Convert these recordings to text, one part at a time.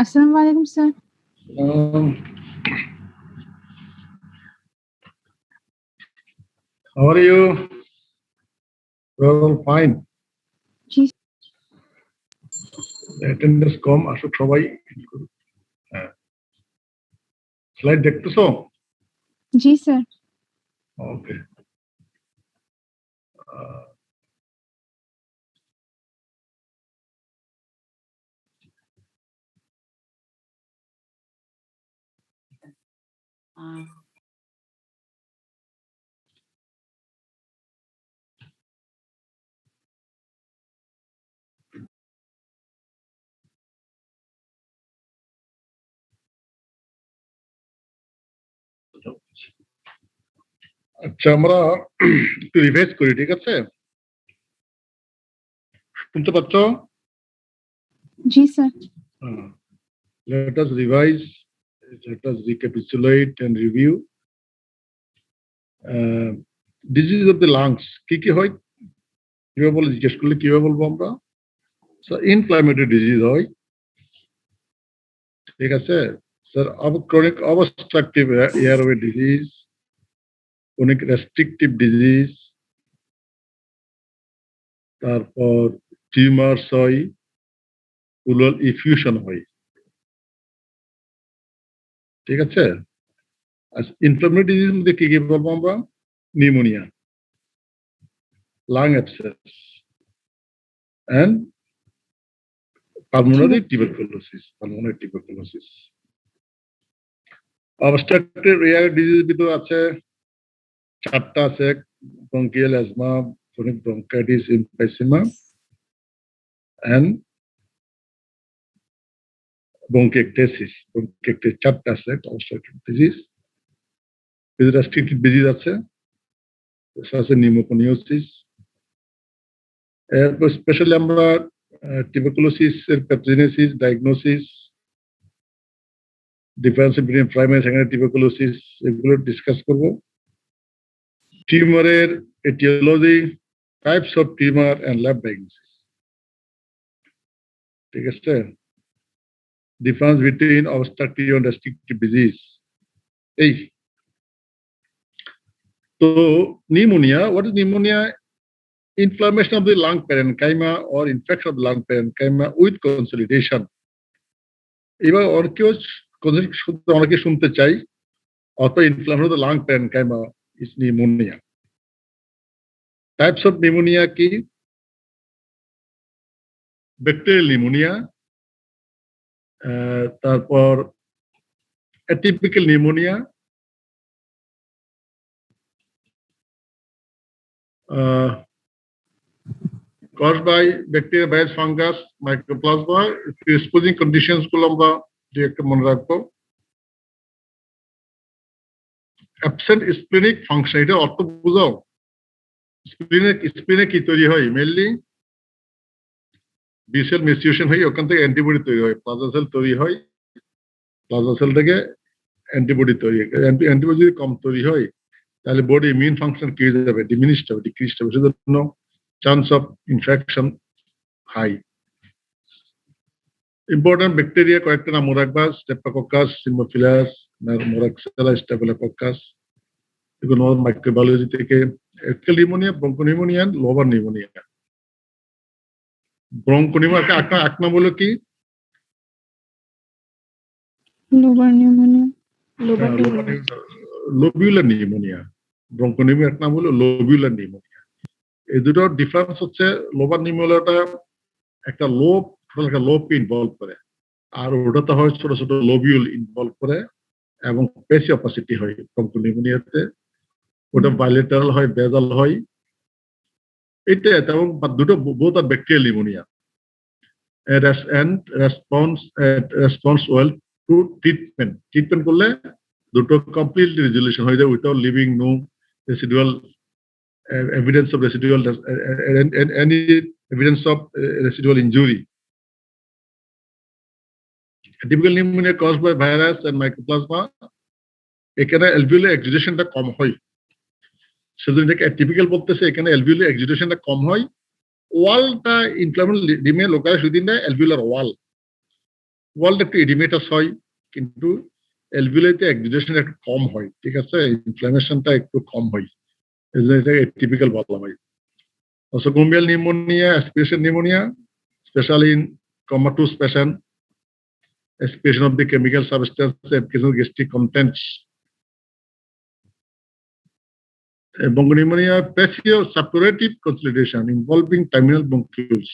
Assalamu alaikum, sir. How are you? We're all fine. G Attendance কম, আসুক সবাই। Slide দেখতেছো? জি sir. ওকে। আচ্ছা, আমরা একটু রিভাইজ করি, ঠিক আছে? শুনতে পাচ্ছ? জি sir. Let us revise, let us recapitulate and review. Disease of the lungs কি কি হয়? কিভাবে বলে জিজ্ঞেস করলে কিভাবে বলবো আমরা? ইনফ্ল্যামেটরি ডিজিজ হয়, ঠিক আছে sir. Chronic obstructive airway disease, chronic restrictive disease, তারপর টিউমার্স হয়, প্লুরাল ইফিউশন হয়, ঠিক আছে। ইনফ্লামেটরি ডিজিজ মধ্যে কি কি বলবো আমরা? Pneumonia, lung abscess and pulmonary tuberculosis. Obstructive airway disease ভিতরে আছে চারটা আছে: bronchial asthma, chronic bronchitis, emphysema and bronchiectasis. চারটা আছে অবস্ট্রাকটিভ ডিজিজ। রেস্ট্রিকটিভ ডিজিজ আছে নিউমোকনিওসিস। এরপর স্পেশালি আমরা টিউবারকুলোসিস এর pathogenesis, diagnosis, difference between primary secondary tuberculosis এগুলো ডিসকাস করব। টিউমারের aetiology, types of tumour and lab diagnosis, ঠিক আছে। Difference between obstructive and restrictive disease. এই তো pneumonia, what is pneumonia? Inflammation of the lung parenchyma or infection of the lung parenchyma with consolidation. এবার অনেকে শুনতে চাই অত inflammation of the lung parenchyma is pneumonia. Types of pneumonia কি? Bacterial pneumonia, তারপর atypical pneumonia, caused by bacteria, virus, fungus, mycoplasma. Exposing conditions গুলো আমরা একটা মনে রাখবো। অ্যাবসেন্ট স্প্লেনিক ফাংশন, এটা অর্থ বুঝাও। স্প্লিনে কি তৈরি হয়? মেইনলি বি সেল ম্যাচিউরেশন হয়, ওখান থেকে অ্যান্টিবডি তৈরি হয়, প্লাজমা সেল তৈরি হয়, প্লাজমা সেল থেকে অ্যান্টিবডি তৈরি হয়। অ্যান্টিবডি যদি কম তৈরি হয় তাহলে বডি ইমিউন ফাংশন কি হয়ে যাবে? ডিমিনিশড হবে, ডিক্রিজড হবে। সেজন্য chance of infection high. Important bacteria কয়েকটা নাম মনে রাখবা: স্টেপটোকক্কাস, সিমোফিলাস, মোরাক্সেলা, স্টেফিলোকক্কাস। এগুলো মাইক্রোবায়োলজি থেকে। Active pneumonia, bronchopneumonia, lobar pneumonia. Bronchopneumonia এক নাম হলো কি? Lobar pneumonia. লোবিউলার নিউমোনিয়া। ব্রঙ্কোনিউমোনিয়া এক নাম হলো লোবিউলার নিউমোনিয়া। এই দুটো ডিফারেন্স হচ্ছে, লোবার নিউমোনিয়াটা একটা লোব ইনভলভ করে, আর ওটাতে হয় ছোট ছোট লোবিউল ইনভলভ করে এবং পেশি অপাসিটি হয়। ব্রঙ্কোনিউমোনিয়াতে ওটা বাইলেটারাল হয়, বেজাল হয়, এটা এবং দুটো both are bacterial pneumonia. Response well to treatment করলে দুটো কমপ্লিটলি রেজলিউশন হয়ে যায় without living no residual evidence of residual any evidence of residual injury. Typical pneumonia caused by virus and mycoplasma. এখানে অ্যালভিওলার এক্সুডেশনটা কম হয়, সেজন্য এটাকে অ্যাটিপিক্যাল বলতেছে। এখানে অ্যালভিওলার এক্সুডেশনটা কম হয়, ওয়ালটা inflammation remain localised within the alveolar wall. ওয়ালটা একটু এডিমেটাস হয়, কিন্তু অ্যালভিওলাইতে এক্সুডেশন একটু কম হয়, ঠিক আছে, ইনফ্লামেশনটা একটু কম হয়, এই জন্য এটাকে টিপিক্যাল বলা হয়। Nosocomial pneumonia, aspiration pneumonia, especially in comatose patient, aspiration of the chemical substance, application of gastric contents. Bronchopneumonia, passive suppurative consolidation involving terminal bronchioles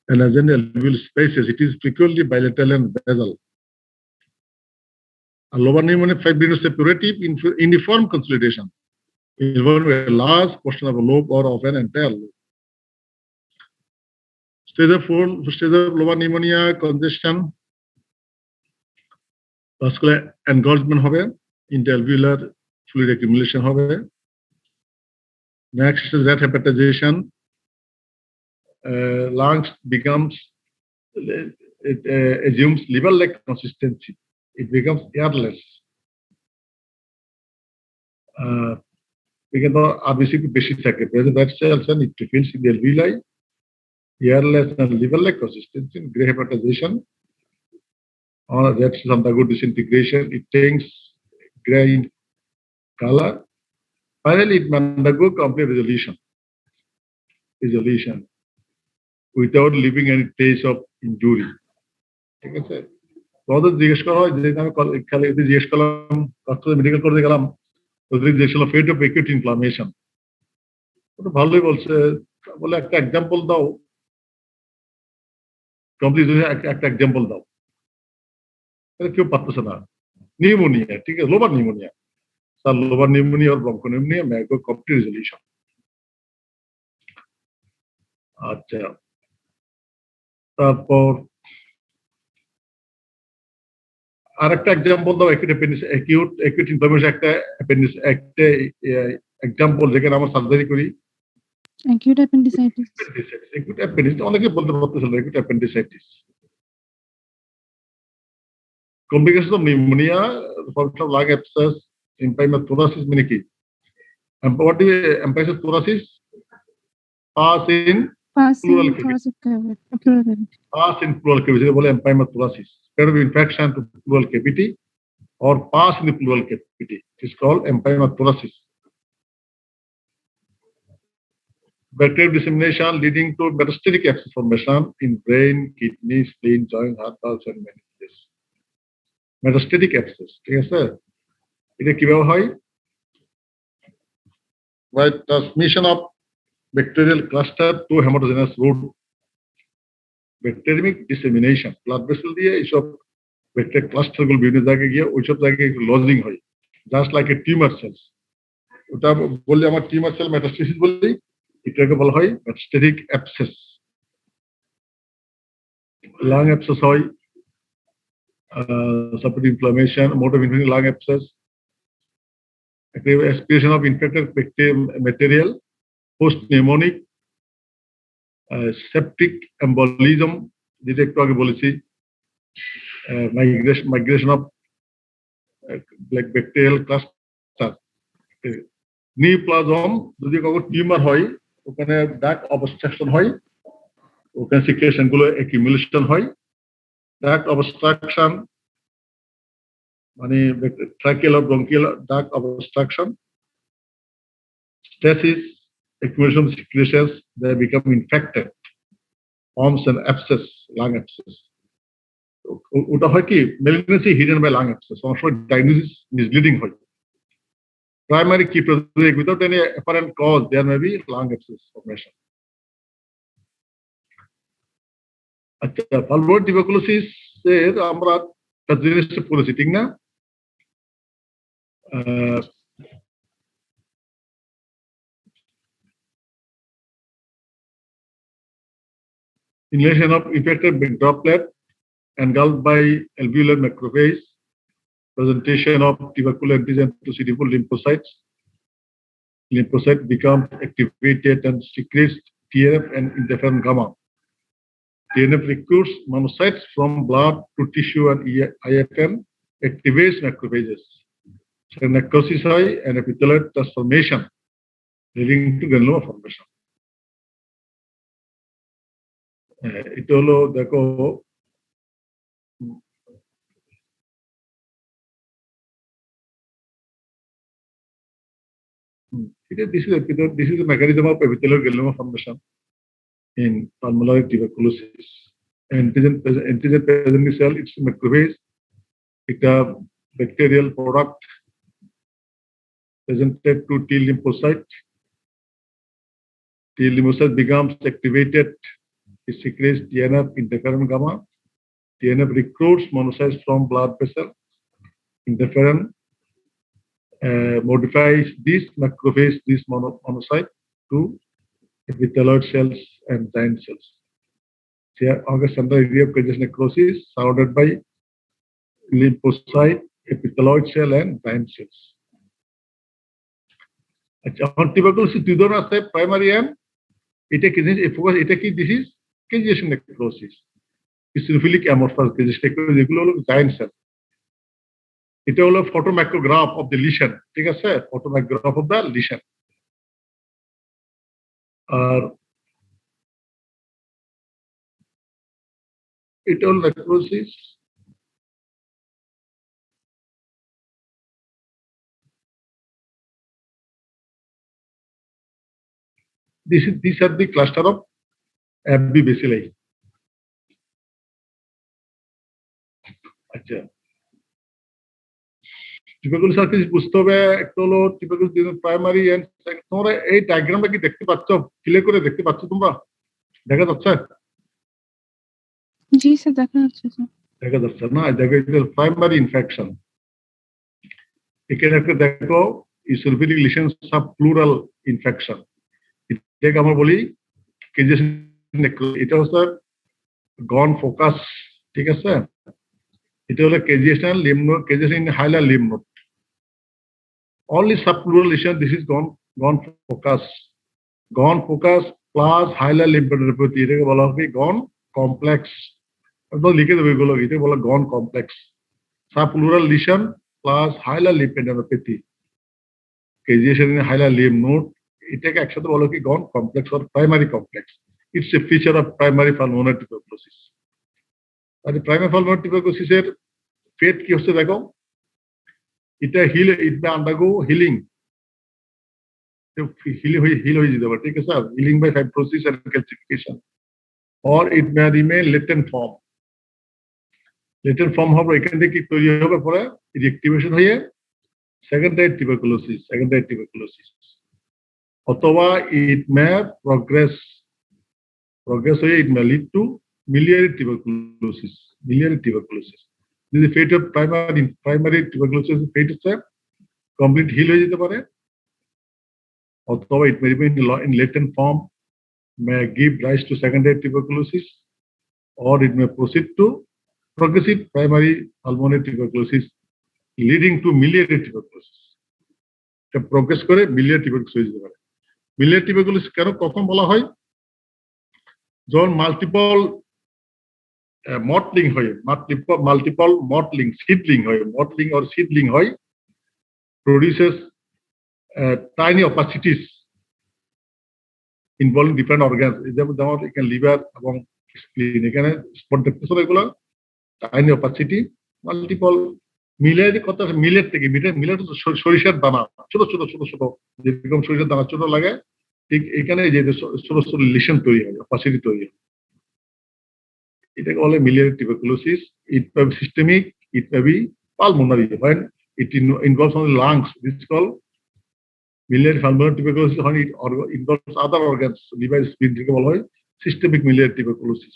and adjacent alveolar spaces. It is frequently bilateral and basal. A lobar pneumonia, fibrinosuppurative uniform consolidation involving a large portion of a lobe or of an entire lobe. Stage of lobar pneumonia, congestion, vascular engorgement হবে, interalveolar fluid accumulation হবে. Next is that hepatization. Lungs becomes, it assumes liver-like consistency. It becomes airless. Because RBC বেশি থাকে, that cells and neutrophils in the alveoli, airless and liver-like consistency, gray hepatization, or that's some good disintegration. It takes gray in color. Finally, it may undergo complete resolution without leaving any trace of injury. ঠিক আছে, তোমাদের জিজ্ঞেস করা হয় যে আমি খালি জিজ্ঞেস করলাম, মেডিকেল করতে গেলাম, ওদের জিজ্ঞেস করলাম ফেট অফ একিউট ইনফ্লামেশন, ওটা ভালোই বলছে, বলে একটা এক্সাম্পল দাও, কমপ্লিট একটা এক্সাম্পল দাও, কেউ পারতেছে না। নিউমোনিয়া, ঠিক আছে, লোবার নিউমোনিয়া, তার লোবার নিউমোনিয়া আর ব্রঙ্কোনিউমোনিয়া ম্যাগো কমপ্লিট রেজলিউশন। আচ্ছা, তারপর আরেকটা এক্সাম্পল দাও, অ্যাকিউট ইনফ্লামেশন, একটা এক্সাম্পল যেখানে আমরা সার্জারি করি। acute appendicitis. Acute appendicitis, অনেকে বলতে পারতেছিল acute appendicitis. Complications of pneumonia, formation of lung abscess, empyema thoracis mean কি? What is empyema thoracis? Pass in pleural cavity. Pass in pleural cavity, বলে empyema thoracis. Spread of infection to pleural cavity or pass in the pleural cavity. It is called empyema thoracis. Bacterial dissemination leading to metastatic abscess formation in brain, kidney, spleen, joint, heart, valves, and meninges. Metastatic abscess, ঠিক আছে, এটা কিভাবে হয়? By transmission of bacterial cluster to hematogenous root. Bacteremic dissemination, blood vessel দিয়ে এইসব bacteria cluster গুলো বিভিন্ন জায়গায় গিয়ে ওইসব জায়গায় লজিং হয়, just like a tumour cells. ওটা বললে আমার টিউমার সেল মেটাস্টেসিস বললেই, এটাকে বলা হয় মেটাস্টেটিক অ্যাবসেস। লাং অ্যাবসেস হয়, supportive inflammation, mode of infection, lung abscess, aspiration of infected bacterial material, post-pneumonic, septic embolism, যেটা একটু আগে বলেছি, migration of like bacterial cluster, নিউপ্লাজম, যদি কখনো টিউমার হয় ওখানে ডাক্ট অবস্ট্রাকশন হয়, ওখানে সিক্রেশন গুলো অ্যাকিউমুলেশন হয়, ডাক্ট অবস্ট্রাকশন মানে tracheal or bronchial duct obstruction, stasis, accumulation of secretions, they become infected, forms an abscess, lung abscess. ওটা হয় কি malignancy hidden by lung abscess, অনেক সময় diagnosis misleading হয়। Primary key prosthetic without any apparent cause, there may be lung abscess formation. আচ্ছা, pulmonary tuberculosis এর আমরা জিনিসটা পড়েছি, ঠিক না? Inhalation of infected droplet engulfed by alveolar macrophage, presentation of tubercular antigen to CD4 lymphocytes. Lymphocyte becomes activated and secretes TNF and interferon gamma. TNF recruits monocytes from blood to tissue and IFM activates macrophages. So necrosis and epithelial transformation leading to granuloma formation. এটা হলো দেখো This is the mechanism of epithelial granuloma formation in pulmonary tuberculosis. Antigen presenting cell, it's macrophage, it's a bacterial product presented to T lymphocyte. T lymphocyte becomes activated, it secretes TNF interferon gamma. TNF recruits monocytes from blood vessel. Interferon modifies this macrophage, this monocyte to epithelioid cells and giant cells. Here, August central area of cages necrosis surrounded by lymphocyte, epithelioid cell, and giant cells. On tuberculosis, দুই ধরনের আছে, primary and এটা কি জিনিস, focus এটা কি disease, কেজিয়েশন necrosis, ইসোফিলিক amorphous কেজিয়েশন necrosis, এগুলো হলো জায়ান্ট সেল। এটা হলো ফটোমাইক্রোগ্রাফ অফ দ্য লিশন, ঠিক আছে, ফটোমাইক্রোগ্রাফ অফ দ্য লিশন। আর এটা হলো necrosis. These are the cluster of ABB bacilli. আচ্ছা, টিউবারকুলোসিস আর কিছু বুঝতে হবে। একটা হলো টিউবারকুলোসিস প্রাইমারি এন্ড, তোমরা এই ডায়াগ্রামটা কি দেখতে পাচ্ছ? ক্লিয়ার করে দেখতে পাচ্ছ তোমরা? দেখা যাচ্ছে? জি স্যার, দেখা যাচ্ছে স্যার। দেখা যাচ্ছে না? দেখো, এটা প্রাইমারি ইনফেকশন। এখানে একটা দেখো, ইসোফিলিক লিশন সাব প্লুরাল ইনফেকশন, এটাকে আমরা বলি কেজিয়েশন নেক্রোসিস। এটা হচ্ছে গন ফোকাস, ঠিক আছে। এটা হলো caseation lymph node, caseation in hilar lymph node. Only subpleural lesion, this is gone focus. Gone focus plus hilar lymphadenopathy, এটাকে বলা হবে gone complex। একদম লিখে দেবে এগুলো, এটা বলা gone complex। Subpleural lesion plus hilar lymphadenopathy, caseation in hilar lymph node, এটাকে একসাথে বলা কি gone complex or primary complex। It's a feature of primary pulmonary tuberculosis। R primary pulmonary tuberculosis এর ফেট কি হচ্ছে দেখো, এটা it may undergo healing, heal হয়ে যেতে পারে, ঠিক আছে, healing by fibrosis and calcification, or it may remain latent form। latent form হবে, এখান থেকে কি তৈরি হবে, পরে রিঅ্যাক্টিভেশন হয়ে সেকেন্ডারি টিউবারকুলোসিস, অথবা it may progress হয়ে it may lead to miliary tuberculosis। যদি ফেট অফ প্রাইমারি টিউবারকুলোসিস ফেট হচ্ছে কমপ্লিট হিল হয়ে যেতে পারে, অথবা it may remain in latent form, may give rise to secondary tuberculosis, or it may proceed to progressive primary pulmonary tuberculosis leading to miliary tuberculosis। এটা progress করে miliary tuberculosis হয়ে যেতে পারে। মিলিয়ারি টিউবারকুলোসিস কেন কখন বলা হয়? যখন মাল্টিপল মটলিং হয়, মাল্টিপল মটলিং or seedling হয়, produces tiny opacities involving different organs। যেমন এখানে লিভার এবং স্প্লিন, এখানে স্পট দেখতেছো এগুলো টাইনি অপাসিটি, মাল্টিপল। মিলের কথা, মিলের থেকে মিলের সরিষার দানা, ছোট ছোট ছোট ছোট, যেরকম সরিষার দানা ছোট লাগে, ঠিক এখানে যে ছোট ছোট লিশন তৈরি হয়, অপাসিটি তৈরি হয়, এটাকে বলে miliary tuberculosis. It may be systemic, it may be pulmonary. When it involves only lungs, this is called miliary pulmonary tuberculosis। When it involves other organs, liver, spleen, থেকে বলা হয় সিস্টেমিক মিলিয়ারি টিউবারকুলোসিস।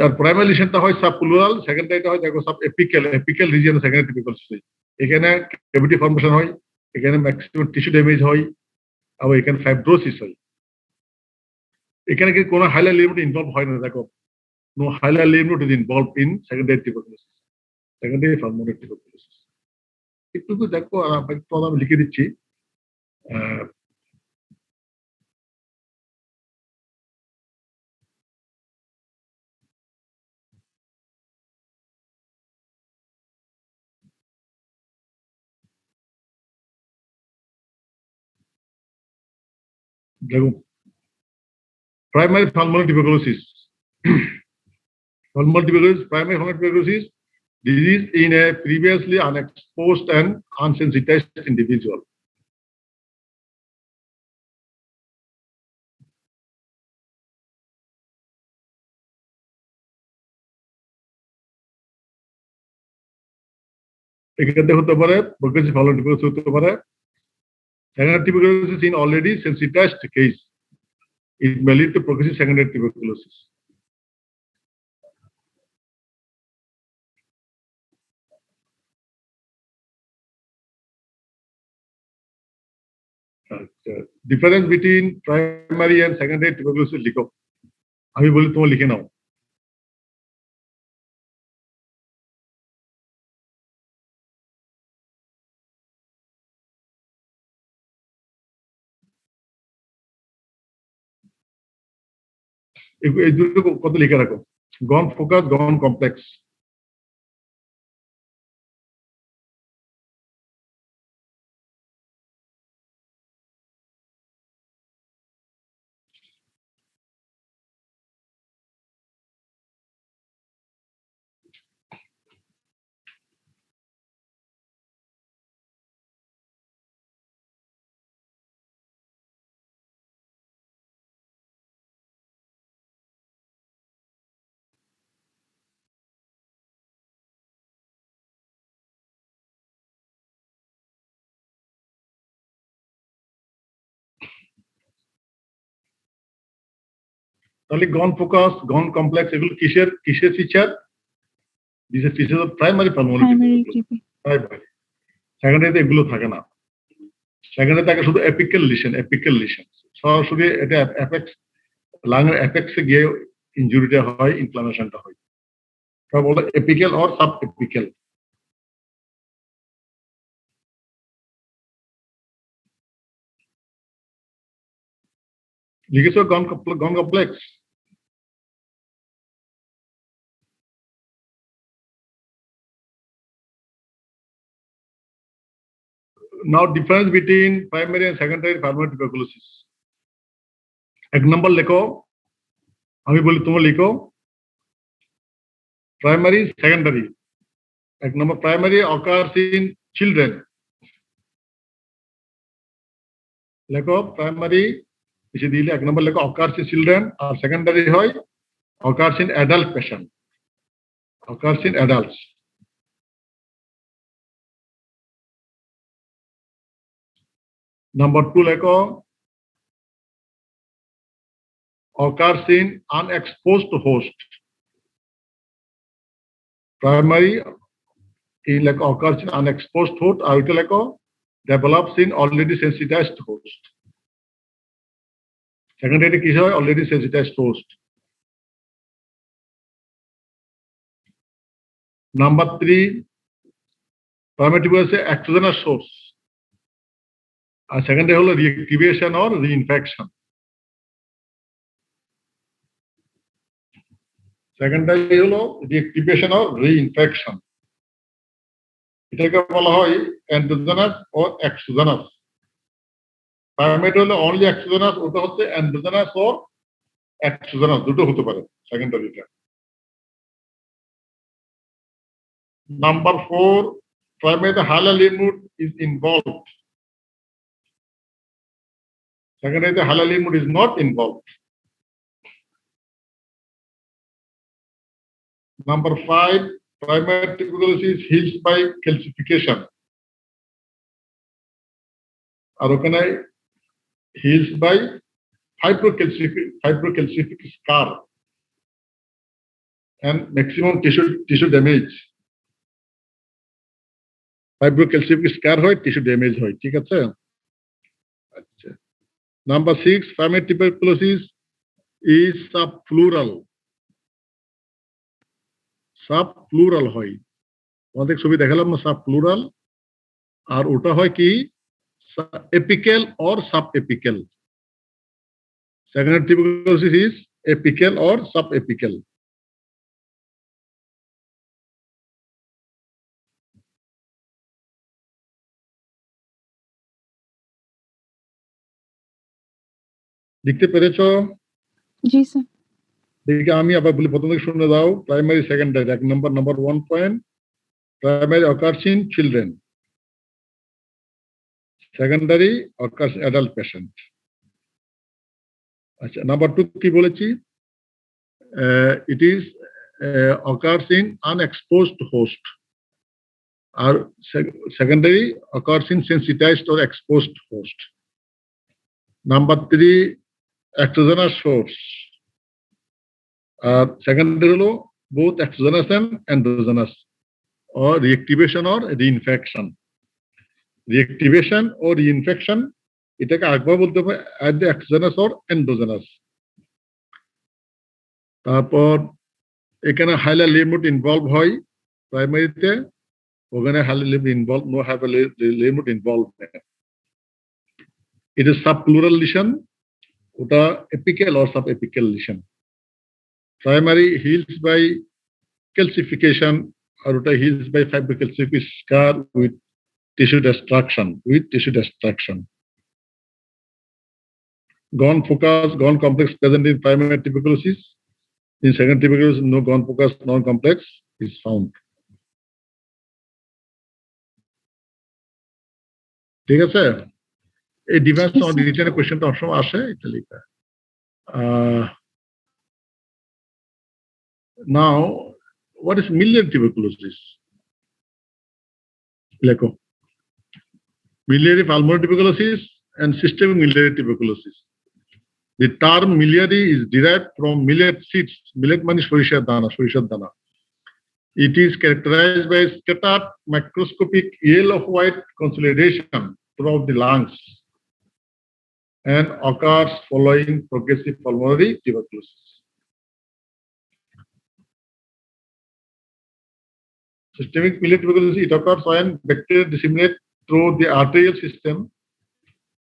আর primary লিশনটা হয় সাবপ্লুরাল, সেকেন্ডারিটা হয় দেখো sub apical রিজিয়নে secondary tuberculosis হয়। এখানে cavity formation হয়, এখানে ম্যাক্সিমাম টিস্যু ড্যামেজ হয়, আবার এখানে ফাইব্রোসিস হয়। এখানে কি কোনো হাইলার লিম্ফ নোড ইনভলভ হয় না, দেখো no hilar lymph node is involved in secondary tuberculosis, secondary pulmonary tuberculosis। একটু দেখো, আমি লিখে দিচ্ছি। দেখো, primary pulmonary tuberculosis Pulmonary tuberculosis, primary pulmonary tuberculosis, disease in a previously unexposed and unsensitized individual. এক্ষেত্রে হতে পারে progressive pulmonary tuberculosis হতে পারে secondary tuberculosis in already sensitized case. It may lead to progressive secondary tuberculosis. Difference between primary and secondary tuberculosis লিখো আমি বলি তোমার লিখে নাও এই দুটো কত লিখে রাখো গন ফোকাস গন কমপ্লেক্স তাহলে গন ফোকাস গন কমপ্লেক্স এগুলো কিসের কিসের feature this is feature of primary pulmonary primary সেকেন্ডারিতে এগুলো থাকে না সেকেন্ডারি থাকে শুধু এপিক্যাল লিশন সরাসরি এটা অ্যাপেক্স লাংয়ের অ্যাপেক্সে গিয়ে ইনজুরিটা হয় ইনফ্লামেশনটা হয় তা বলে এপিক্যাল অর সাব এপিক্যাল লিখেছো Ghon complex now difference between primary and secondary pulmonary tuberculosis এক নম্বর লেখো আমি বলি তোমরা লিখো primary secondary এক নম্বর primary occurs in children লেখো primary এসে দিলে এক নম্বর লেখো occurs in children R secondary হয় occurs in adult patient occurs in adults number 2 লেখো occurs in unexposed host primary like occurs in unexposed host আর ওইটা লেখো develops in already sensitized host secondary কি হয় already sensitized host number 3 primary tuberculosis exogenous source আর secondary হলো reactivation or reinfection secondary হলো reactivation or reinfection এটাকে বলা হয় endogenous or exogenous primary হলো only exogenous ওটা হচ্ছে endogenous or exogenous দুটো হতে পারে সেকেন্ডারিটা number 4 primary the halal lymph node is involved secondary the halal lymph node is not involved number 5 primary tuberculosis heals by calcification আর ওখানে heals by hypercalcific scar and maximum tissue damage hypercalcific scar হয় tissue damage হয় ঠিক আছে আচ্ছা number 6 primary tuberculosis is subpleural হয় অনেক ছবি দেখালাম না subpleural আর ওটা হয় কি apical or subapical secondary tuberculosis is apical or subapical লিখতে পেরেছো জি স্যার দেখি আমি আবার বলি, প্রথম থেকে শুনে দাও। প্রাইমারি সেকেন্ডারি, এক number 1 point, primary occurs in children, secondary occurs adult patient। আচ্ছা, নাম্বার 2 কি বলেছি? It is occurs in unexposed host, আর secondary occurs in sensitized or exposed host। Number 3 exogenous source, আর secondary হলো both exogenous and endogenous, or reactivation or reinfection। reactivation or reinfection এটাকে একবার বলতে হবে either exogenous or endogenous। তারপর এখানে হাইলার limit involve হয় প্রাইমারিতে, ওখানে hilar limit involve, no hilar limit involve. এটা সাবপ্লুরাল লিশন, ওটা apical or subapical lesion. Primary heals by calcification, আর ওটা heals by fibrocalcific scar with tissue destruction. Gone focus, gone complex present in primary tuberculosis. In second tuberculosis, no gone focus, non-complex is found। ঠিক আছে, এই device return কোয়েশ্চেনটা অসময় আসে, এটা লেখা। Now, what is miliary tuberculosis? লেখো, miliary pulmonary tuberculosis and systemic miliary tuberculosis. The term miliary is derived from millet seeds. Millet মানে সরিষার দানা। It is characterized by scattered microscopic yellow-white consolidation throughout the lungs and occurs following progressive pulmonary tuberculosis. Systemic miliary tuberculosis, it occurs when bacteria disseminate through the arterial system,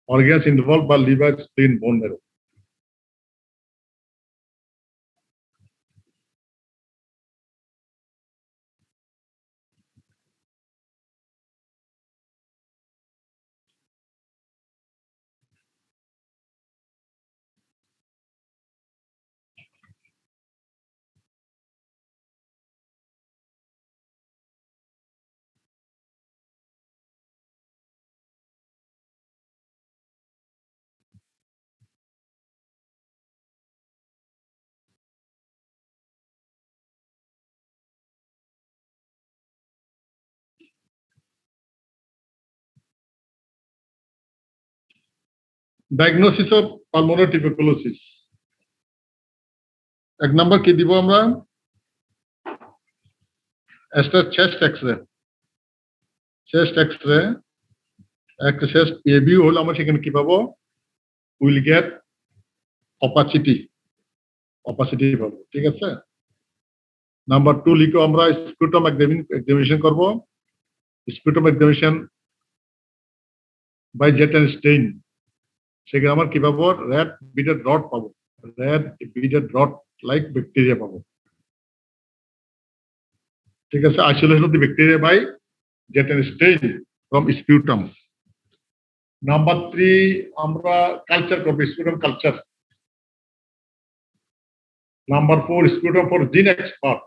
organs involved by liver, spleen, bone marrow। Diagnosis of pulmonary tuberculosis, এক নাম্বার কি দিব আমরা? Chest x ray. একটা chest এবিউ হলে আমরা সেখানে কি পাবো? উইল গেট অপাসিটি পাবো। ঠিক আছে, নাম্বার 2 লিখো, আমরা স্পুটাম এক্সামিনেশন করবো। Sputum examination by Z N stain, সেখানে আমার কি পাবো? রেড বিডেড রড পাবো, red beaded rod like bacteria পাবো। ঠিক আছে, isolation of the bacteria by Z N stain from sputum. Number 3 আমরা কালচার করবো, sputum culture. Number 4 sputum for GeneXpert,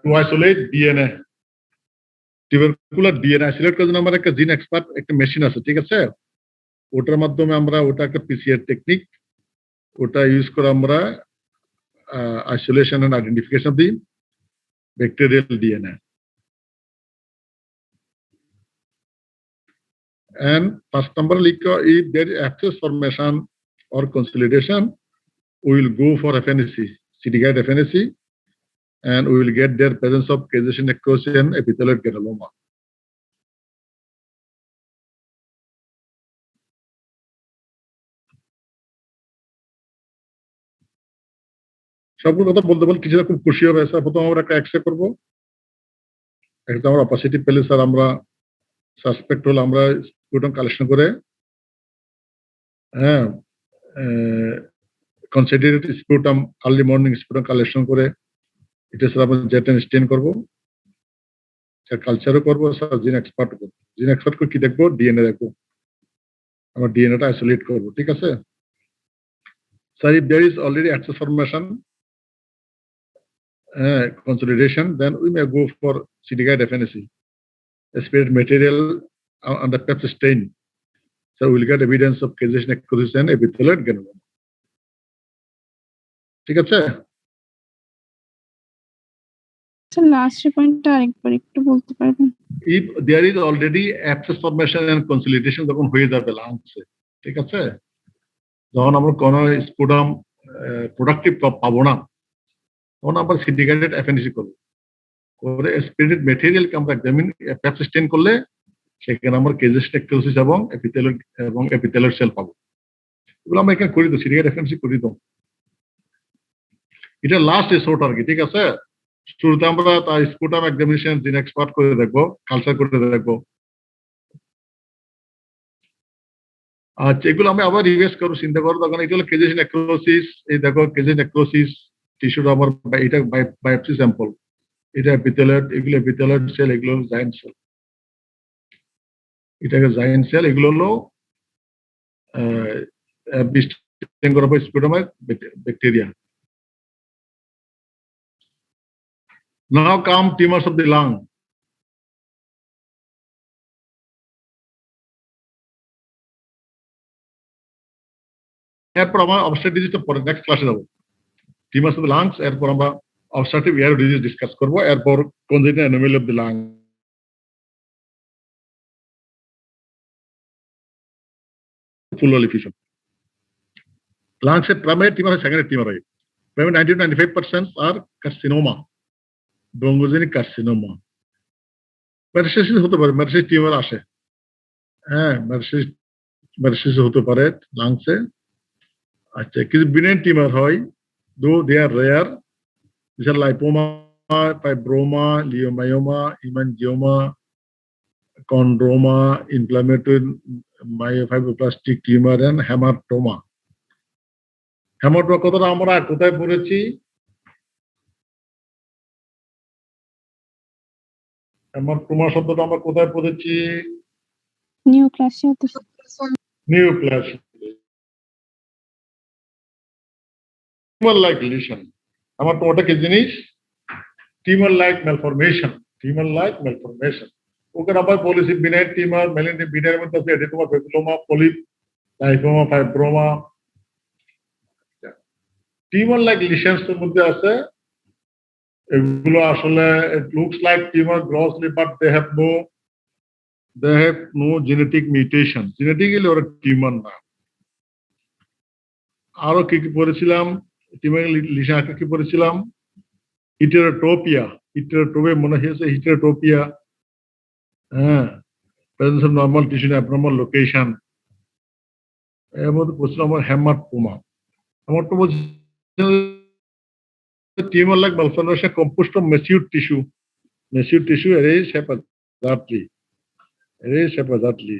to isolate DNA, tubercular DNA isolate করার জন্য আমার একটা জিন এক্সপার্ট একটা মেশিন আছে। ঠিক আছে, ওটার মাধ্যমে আমরা, ওটা একটা পিসিআর টেকনিক, ওটা ইউজ করে আমরা isolation and identification of the bacterial DNA। And first number, if there is excess formation or consolidation, we will go for FNAC, city-guide FNAC, and we will get their presence of caseation necrosis and epithelial granuloma। সবগুলো কথা বলতে বলতে কিছুটা খুব খুশি হবে sir. প্রথম আমরা একটা এক্সরে করবো, একটা আমরা অপাসিটি পেলে স্যার আমরা সাসপেক্ট হলে আমরা স্পুটাম কালেকশন করে, হ্যাঁ, considered sputum early morning sputum collection করে এটা স্যার আমরা জেট এন্ড স্টেন করবো, স্যার কালচারও করবো, স্যার জিন এক্সপার্ট করবো। জিন এক্সপার্ট করে কি দেখবো? ডিএনএ দেখবো। আমরা ডিএনএটা আইসোলেট করব, ঠিক আছে? Sir, if there is already access formation consolidation, then we may go for CDK FNAC, aspirate material on the Pepsi stain. So we'll get evidence of causation necrosis and epithelial granuloma. ঠিক আছে? Sir last পয়েন্টটা আরেকবার একটু বলতে পারবেন? If there is already abscess formation and consolidation যখন হয়ে যাবে লাংসে, ঠিক আছে, যখন আমরা কোনো স্পুটাম প্রোডাক্টিভ পাবো না, তখন আমরা সিন্ডিকেটেড এফএনসি করবো, করে স্পিরিটেড মেটেরিয়ালকে আমরা এক্সামিন পেপসি স্টেন করলে সেখানে আমরা কেজেস নেক্রোসিস এবং এপিথেলিয়াল সেল পাবো। এগুলো আমরা এখানে করি তো, সিন্ডিকেট এফএনসি করি তো, এটা লাস্ট রিসোর্ট আর কি, ঠিক আছে? শুরুতে আমরা তার স্পুটাম এক্সামিনেশন জিন এক্সপার্ট করে দেখবো, কালচার করে দেখবো। আচ্ছা, এগুলো আমি আবার রিভাইজ করবো, চিন্তা করবো। তখন এটা হলো কেজেস নেক্রোসিস, এই দেখো কেজেস নেক্রোসিস টিস্যুটা আমার, এটা বায়োপসি স্যাম্পল, এটা এপিথেলিয়াল, এগুলো এপিথেলিয়াল সেল, এগুলো হলো জায়েন্ট সেল, এটাকে জায়েন্ট সেল, এগুলো হলো স্পুটামাইজ bacteria. Now come tumors of the lung. এরপর আমরা অবস্ট্রাকটিভ ডিজিজটা পরে নেক্সট ক্লাসে যাবো। টিউমার্স অফ দ্য লাংস, এরপর আমরা অবস্ট্রাকটিভ এয়ার ডিজিজ ডিসকাস করবো, এরপর congenital anomaly of the lung, pleural effusion. লাংসের প্রাইমারি টিউমার হয়, সেকেন্ডারি টিউমার হয়। Primary 90-95% are carcinoma, bronchogenic carcinoma. Metastasis হতে পারে, মেটাস্টেসিস টিউমার আসে, হ্যাঁ, মেটাস্টেসিস হতে পারে লাংসে। আচ্ছা, কিছু বিনাইন টিউমার হয়, দো দে আর rare, these are lipoma, fibroma, leiomyoma, hemangioma, chondroma, inflammatory myofibroblastic tumor and hematoma. Haematoma কথাটা আমরা কোথায় পড়েছি? হেমাটোমা শব্দটা আমরা কোথায় পড়েছি? নিউক্লাসিয়া। নিউক্লাসিয়া। Tumour like lesion. হেমাটোমাটা কি জিনিস? Tumour like malformation, tumour like malformation. ওখানে আবার বলেছি বিনাইন টিউমার, ম্যালিগন্যান্ট বিনাইন মধ্যে আছে adenoma, papilloma, polyp, lipoma, fibroma. Tumour like lesions এর মধ্যে আছে, এগুলো আসলে it looks like tumor grossly but they have no genetic mutation, genetically ওরা টিউমার না। আরো কি কি পড়েছিলাম? টিউমার লিশন কি পড়েছিলাম? হিটেরোটোপিয়া, হিটেরোটোপিয়া মনে হয়েছে, হিটেরোটোপিয়া, হ্যাঁ, presence of normal tissue in abnormal location. এর মধ্যে পড়ছিলাম আমার haematoma. Haematoma tumor like malformation composed of mature tissue arranged haphazardly,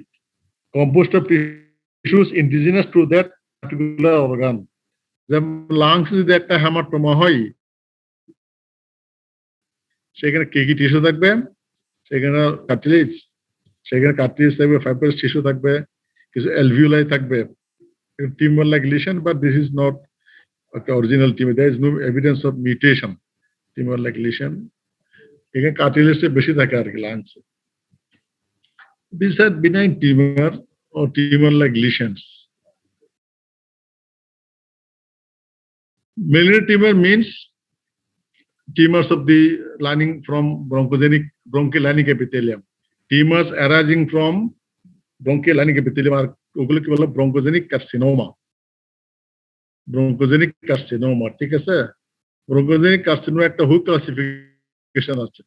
composed of tissues indigenous to that particular organ. যেমন লাংস যদি একটা হেমাটোমা হয়, সেখানে কি কি টিস্যু থাকবে? সেখানে কার্টিলেজ, থাকবে, ফাইব্রাস টিস্যু থাকবে, কিছু অ্যালভিওলাই থাকবে। Tumour like lesion, but this is not original tumor. There is no evidence of mutation. Tumor like lesion. এখানে কার্টিলেজে বেশি থাকে আর কি লাংসে। These are benign tumor or tumor like lesions. Malignant tumor means tumors of the lining from bronchial lining epithelium. Tumors arising from bronchial lining epithelium are ওগুলো কি বলে? bronchogenic carcinoma. Bronchogenic carcinoma, ঠিক আছে? Bronchogenic carcinoma একটা হুক classification আছে,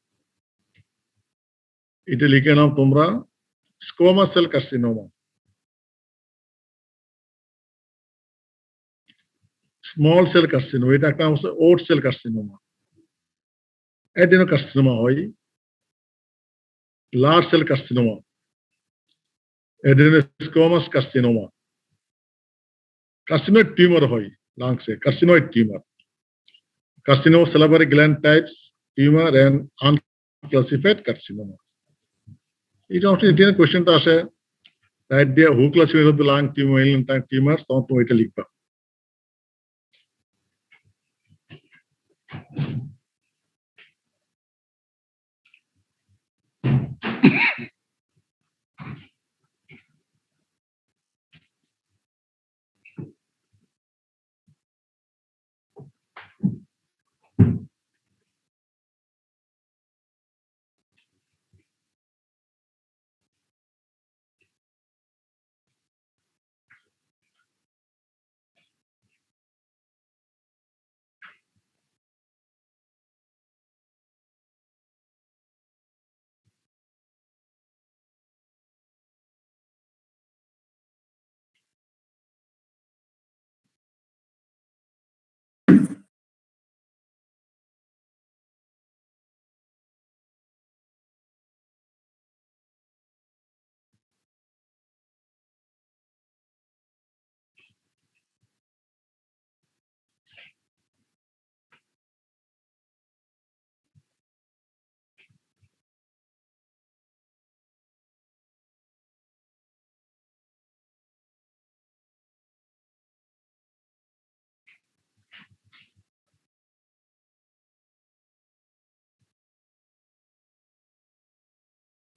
এটা লিখে নাও তোমরা, squamous cell carcinoma, small cell carcinoma, এটা একটা হচ্ছে ওট সেল কার্সিনোমা, অ্যাডেনোকার্সিনোমা হয়, large cell carcinoma, adenosquamous carcinoma. Carcinoid tumour হয় লাংসে, carcinoid tumour, carcinoma salivary gland types tumor and unclassified carcinoma. এটা অবশ্যই এখানে কোশ্চেনটা আসে, রাইট দিয়ে হু classification of the lung tumour lung tumour তখন তুমি এটা লিখবা।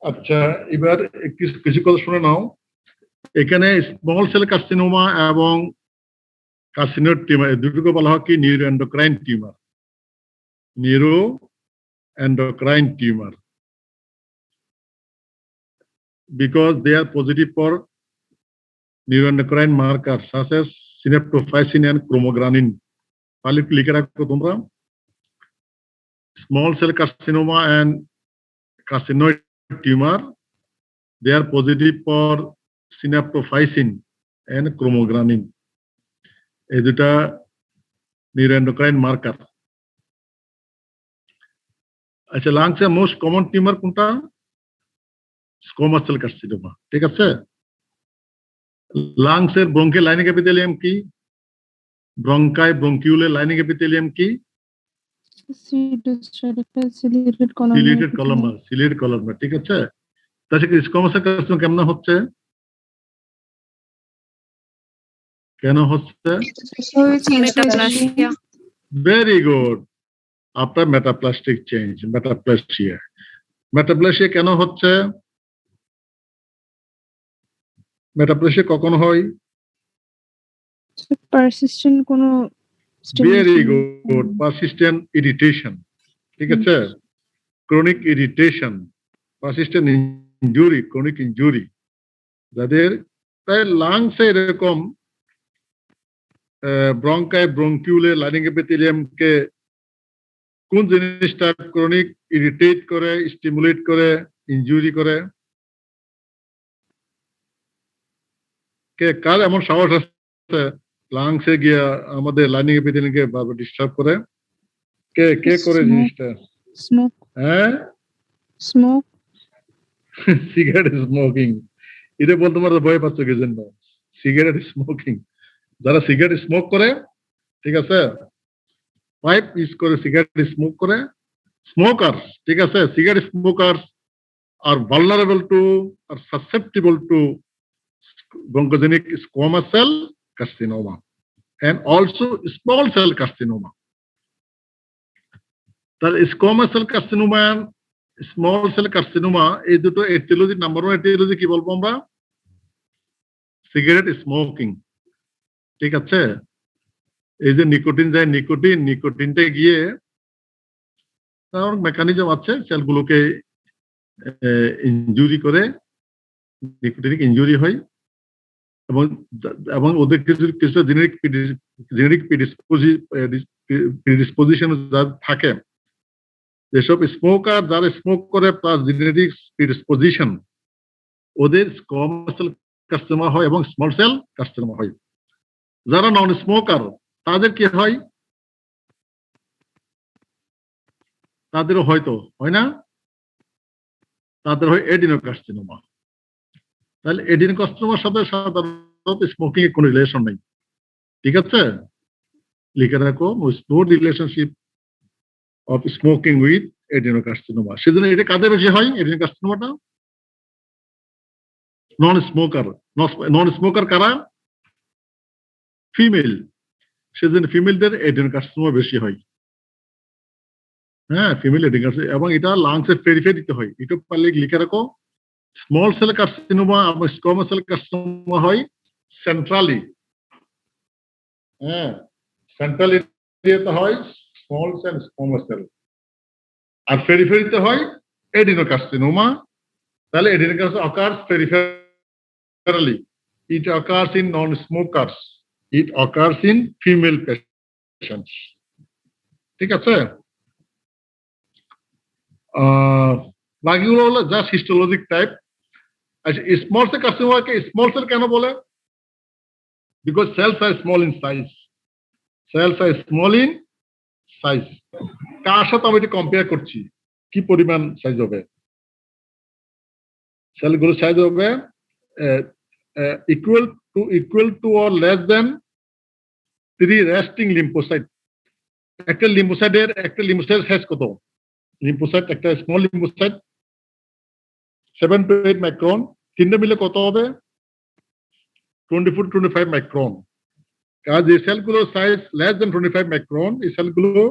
আচ্ছা, এবার কিছু কথা শুনে নাও। এখানে স্মল সেল কার্সিনোমা এবং কার্সিনোড টিউমার দুটোকে বলা হয় কি neuro endocrine tumour. Neuro endocrine tumour because they are positive for neuroendocrine markers such as synaptophysin and chromogranin. তাহলে একটু লিখে রাখো তোমরা, small cell carcinoma and carcinoid tumor, they are positive for synaptophysin and chromogranin. এই দুটা neuroendocrine marker। আচ্ছা, লাংসের most common tumour কোনটা? Squamous cell carcinoma, ঠিক আছে। লাংসের ব্রঙ্কিয়াল লাইনিং এপিথেলিয়াম কি? ব্রঙ্কাই ব্রঙ্কিউলের লাইনিং এপিথেলিয়াম কি? সিলিয়েটেড কলামার, ঠিক আছে। তাহলে স্কোমাস সেল কার্সিনোমা কেমন হচ্ছে? কেন হচ্ছে? ভেরি গুড, আপনার মেটাপ্লাস্টিক চেঞ্জ, মেটাপ্লাসিয়া কেন হচ্ছে? মেটাপ্লাসিয়া কখন হয়? পারসিস্টেন্ট কোনো ভেরি গুড, পারসিস্টেন্ট ইরিটেশন, ঠিক আছে। Chronic irritation, persistent injury, chronic injury যাদের। তাই লাংসে এরকম ব্রঙ্কাই ব্রঙ্কিউলের লাইনিং এপিথেলিয়ামকে কোন জিনিসটা ক্রনিক ইরিটেট করে, স্টিমুলেট করে, ইনজুরি করে? কে কার এমন সাহস আছে লাংসে গিয়া আমাদের লাইনিং এপিথেলিয়ামকে বারবার ডিস্টার্ব করে? কে কে করে জিনিসটা? স্মোক। হ্যাঁ, স্মোক, সিগারেট স্মোকিং। এটা বলতে পারো ভয় পাচ্ছ কি জন্য? সিগারেট স্মোকিং, যারা সিগারেট স্মোক করে, ঠিক আছে, পাইপ ইউজ করে সিগারেট স্মোক করে, স্মোকার, ঠিক আছে, cigarette smoker R vulnerable two R susceptible two bronchogenic squamous cell carcinoma and also small cell carcinoma. তাহলে squamous sell carcinoma, small cell carcinoma, এই দুটো এটিওলজি, নাম্বার 1 এটিওলজি কি বলবো আমরা? সিগারেট স্মোকিং, ঠিক আছে। এই যে নিকোটিন যায়, নিকোটিনটা গিয়ে তার মেকানিজম আছে, সেলগুলোকে ইনজুরি করে, নিকোটিনিক ইনজুরি হয় এবং ওদের কিছু জেনেটিক প্রিডিসপোজিশন যা থাকে, যেসব স্মোকার যারা স্মোক করে প্লাস জেনেটিক প্রিডিসপোজিশন, ওদের স্কোমাস সেল কার্সিনোমা হয় এবং স্মল সেল কার্সিনোমা হয়। যারা নন স্মোকার তাদের কি হয়? তাদেরও হয়তো হয় না, তাদের হয় এডিনোকার্সিনোমা। তাহলে এডিনোকার্সিনোমার সাথে সাধারণত স্মোকিং এর কোনো রিলেশন নেই, ঠিক আছে। লিখে রাখো, no relationship of smoking with adenocarcinoma. সেজন্য এটা কাদের বেশি হয়? এডিনোকার্সিনোমাটা নন স্মোকার। নন স্মোকার কারা? ফিমেল। সেজন্য ফিমেলদের এডেনোকার্সিনোমা বেশি হয়। হ্যাঁ, ফিমেল এডেনোকার্সিনোমা, এবং এটা লাংসের পেরিফেরিতে হয়। এটা পারলে লিখে রাখো। স্মল সেল কার্সিনোমা এবং স্কোয়ামাস সেল কার্সিনোমা হয় সেন্ট্রালি। হ্যাঁ, সেন্ট্রাল এরিয়াতে হয় স্মল সেল স্কোয়ামাস সেল, আর পেরিফেরিতে হয় এডিনোকার্সিনোমা। তাহলে এডিনোকার্সিনোমা occurs peripherally. It occurs in non-smokers. It occurs in female patients. ঠিক আছে? বাকিগুলো হলো জাস্ট হিস্টোলজিক টাইপ। আচ্ছা, স্মল সেল কার্সিনোমাকে স্মল সেল কেন বলে? Because cells are small in size. Cells are small in size. কার সাথে আমি এটা কম্পেয়ার করছি? কি পরিমাণ সাইজ হবে? সেলগুলো সাইজ হবে equal to or less than 3 resting lymphocyte. একটা লিম্ফোসাইটের সাইজ কত? লিম্ফোসাইট, একটা স্মল লিম্ফোসাইট 7 to 8 মাইক্রন, তিনটা মিলে কত হবে? 24 to 25 মাইক্রন। কাজ এই সেলগুলো সাইজ less than 25 মাইক্রন, এই সেলগুলো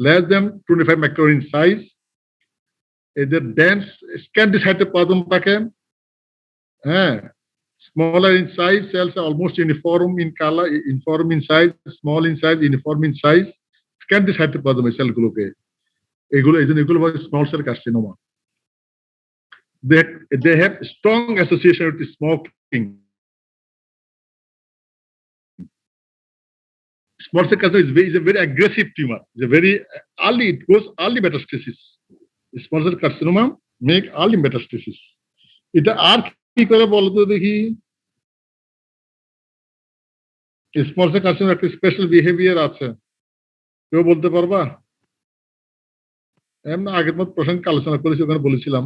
less than 25 micron in size, এদের ডেন্স স্ক্যান্টি সাইটোপ্লাজম থাকে। হ্যাঁ, smaller in size, cells are almost uniform in color, uniform in size, small in size, uniform in size, scanty cytoplasm এই সেলগুলোকে। এগুলো বলে small cell carcinoma. They have strong association with smoking. Small cell carcinoma is a very aggressive tumor. It's a very early, it goes early metastasis. Small cell carcinoma make early metastasis. এটা আর কি করে বলতো দেখি? Small cell carcinoma একটা special behaviour আছে, কেউ বলতে পারবা? আমরা আগের মত প্রসঙ্গে আলোচনা করেছি, ওখানে বলেছিলাম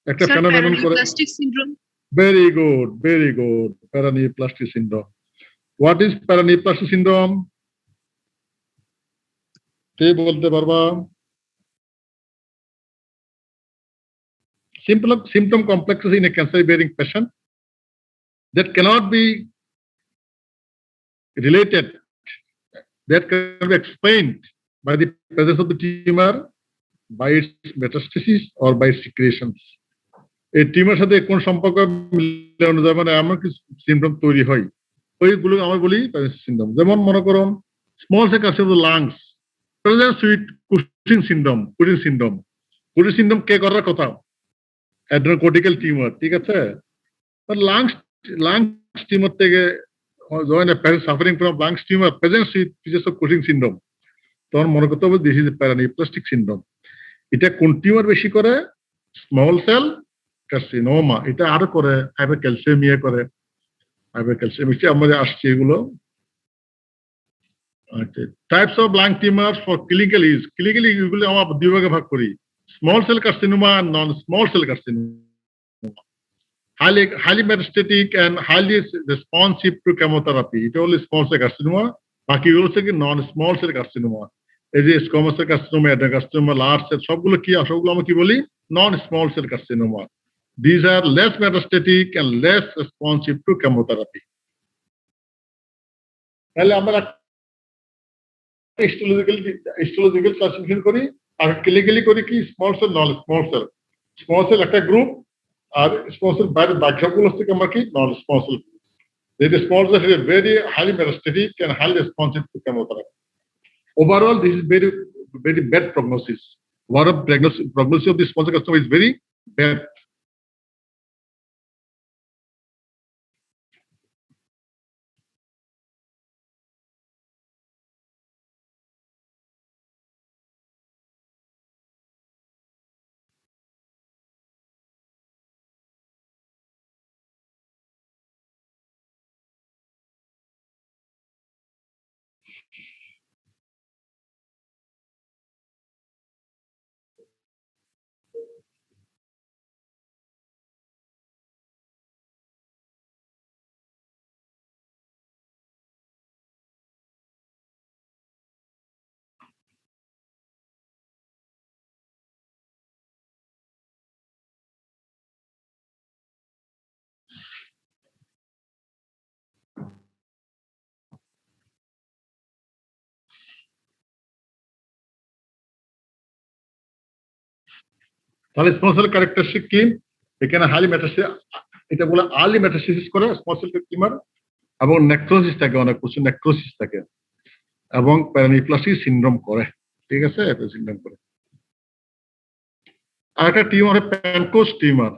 একটা ফেনোমেনন করে। Very good, very good. Paraneoplastic syndrome. What is paraneoplastic syndrome? কে বলতে পারবা? Symptom complexes in a cancer bearing patient that cannot be related, that can be explained by the presence of the tumor, by its metastasis or by secretions. এই tumour সাথে কোন সম্পর্ক মিলানো যায়, মানে এমন কিছু সিমটম তৈরি হয়, ওইগুলো আমরা বলি সিনড্রোম। যেমন মনে করো small cell carcinoma of the lungs, presence with Cushing syndrome. Cushing syndrome কে করার কথা? অ্যাড্রেনোকর্টিক্যাল টিউমার, ঠিক আছে? লাংস টিউমার থেকে when a patient suffering from lungs tumor presents with features of Cushing syndrome, তখন মনে করতে হবে দিস ইজ প্যারানিওপ্লাস্টিক সিনড্রোম। এটা কোন টিউমার বেশি করে? Small cell carcinoma. এটা আরো করে হাইপারক্যালসিয়ামিয়া করে। হাইপারক্যালসিয়ামিয়া আমাদের আসছে এগুলো। আচ্ছা, types of lung tumour for clinical use. Clinically এগুলো আমরা দুই ভাগে ভাগ করি, small cell carcinoma, non small cell carcinoma. highly metastatic and highly responsive to chemotherapy. এটা হলো স্মল সেল কার্সিনোমা। বাকিগুলো হচ্ছে কি নন স্মল সেল কার্সিনোমা। এই যে squamous cell carcinoma, adenocarcinoma, large cell, সবগুলো কি? সবগুলো আমরা কি বলি? Non small cell carcinoma. These are less metastatic and less responsive to chemotherapy. তাহলে আমরা হিস্টোলজিক্যাল ক্লাসিফিকেশন করি, আর ক্লিনিক্যালি করি কি? Small cell, non small cell. Small cell একটা গ্রুপ, আর স্মল সেল বাইরে বাকিগুলো থেকে আমরা কি? Non small cell. The small cell is very highly metastatic and highly responsive to chemotherapy. Overall, this is very, very bad prognosis. Overall prognosis of this small cell carcinoma is very bad. তাহলে small cell characteristic কি? এখানে highly metastasis, এটা বলে early metastasis করে small cell tumour, এবং necrosis থাকে, অনেক প্রচুর নেক্রোসিস থাকে, এবং প্যারানিপ্লাসি সিনড্রোম করে। ঠিক আছে, এটা সিনড্রোম করে। আর একটা টিউমার প্যানকোস টিউমার।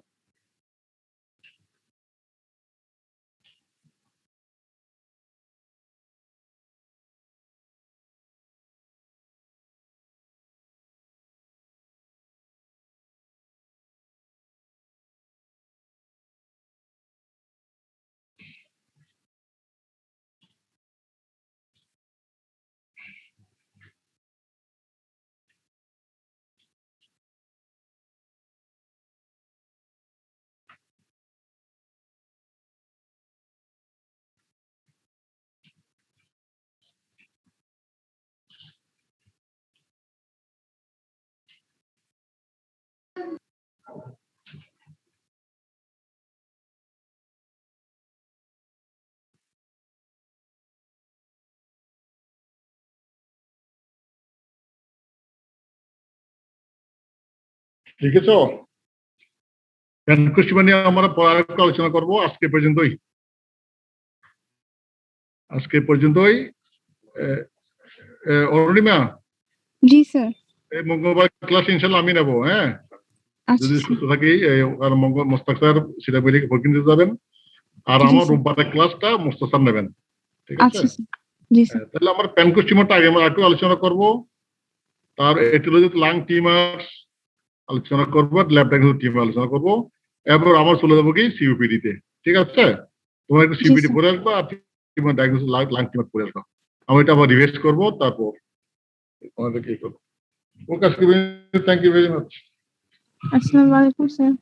ঠিক আছে, প্যানকোস টিউমার নিয়ে আমরা পরে একটু আলোচনা করবো। আজকে পর্যন্তই। অরুণিমা, জি স্যার। এই মঙ্গলবার ক্লাস ইনশাল্লাহ আমি নেবো। হ্যাঁ, আচ্ছা যদি স্যার। সুস্থ থাকি, মোস্তাক স্যার সেটা বলে ভর্তি নিতে যাবেন, আর জি আমার স্যার। রোববারের ক্লাসটা মোস্তাক স্যার নেবেন। ঠিক আছে, আচ্ছা স্যার। জি স্যার। তাহলে আমার প্যানকোস টিউমারটা আগে আমরা একটু আলোচনা করবো, তার এটিওলজি লাং টিউমার আলোচনা করবো, ল্যাব ডায়াগনস্টিক টিউমার আলোচনা করবো, এরপর আমার চলে যাবো কি সিওপিডি তে। ঠিক আছে, তোমার একটু জি সিওপিডি স্যার। পড়ে আসবা, আর টিউমার ডায়াগনোসিস লাং টিউমার পড়ে আসবা। আমি এটা আবার রিভাইজ করবো, তারপর আমাদের কি করবো। ওকে, থ্যাংক ইউ ভেরি মাচ। আসসালামু আলাইকুম স্যার।